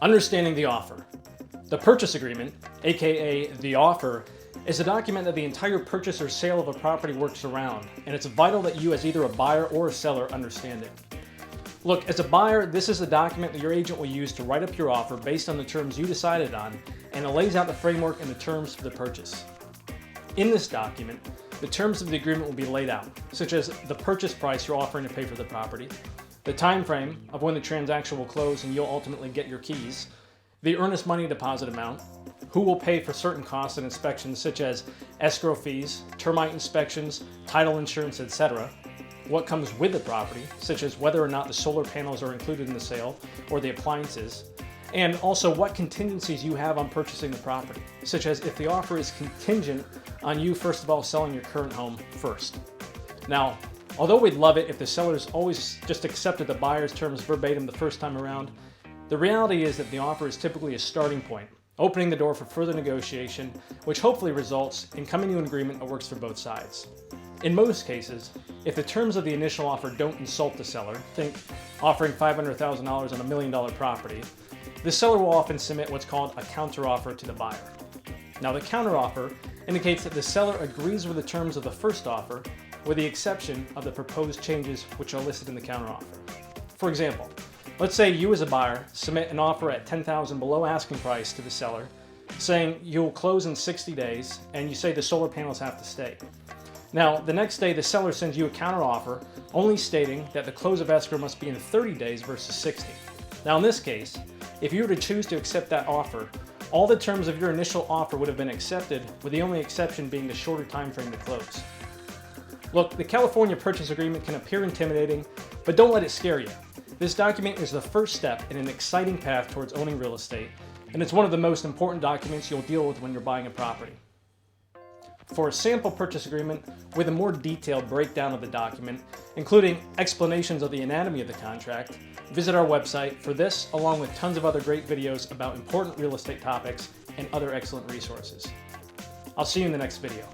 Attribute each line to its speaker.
Speaker 1: Understanding the offer. The purchase agreement, aka the offer, is a document that the entire purchase or sale of a property works around, and it's vital that you as either a buyer or a seller understand it. Look, as a buyer, this is a document that your agent will use to write up your offer based on the terms you decided on, and it lays out the framework and the terms for the purchase. In this document, the terms of the agreement will be laid out, such as the purchase price you're offering to pay for the property, the time frame of when the transaction will close and you'll ultimately get your keys, the earnest money deposit amount, who will pay for certain costs and inspections such as escrow fees, termite inspections, title insurance, etc., what comes with the property, such as whether or not the solar panels are included in the sale or the appliances, and also what contingencies you have on purchasing the property, such as if the offer is contingent on you first of all selling your current home first. Now, although we'd love it if the sellers always just accepted the buyer's terms verbatim the first time around, the reality is that the offer is typically a starting point, opening the door for further negotiation, which hopefully results in coming to an agreement that works for both sides. In most cases, if the terms of the initial offer don't insult the seller, think offering $500,000 on $1 million property, the seller will often submit what's called a counteroffer to the buyer. Now, the counteroffer indicates that the seller agrees with the terms of the first offer, with the exception of the proposed changes which are listed in the counteroffer. For example, let's say you as a buyer submit an offer at $10,000 below asking price to the seller, saying you'll close in 60 days, and you say the solar panels have to stay. Now, the next day the seller sends you a counteroffer only stating that the close of escrow must be in 30 days versus 60. Now, in this case, if you were to choose to accept that offer, all the terms of your initial offer would have been accepted, with the only exception being the shorter time frame to close. Look, the California purchase agreement can appear intimidating, but don't let it scare you. This document is the first step in an exciting path towards owning real estate, and it's one of the most important documents you'll deal with when you're buying a property. For a sample purchase agreement with a more detailed breakdown of the document, including explanations of the anatomy of the contract, visit our website for this, along with tons of other great videos about important real estate topics and other excellent resources. I'll see you in the next video.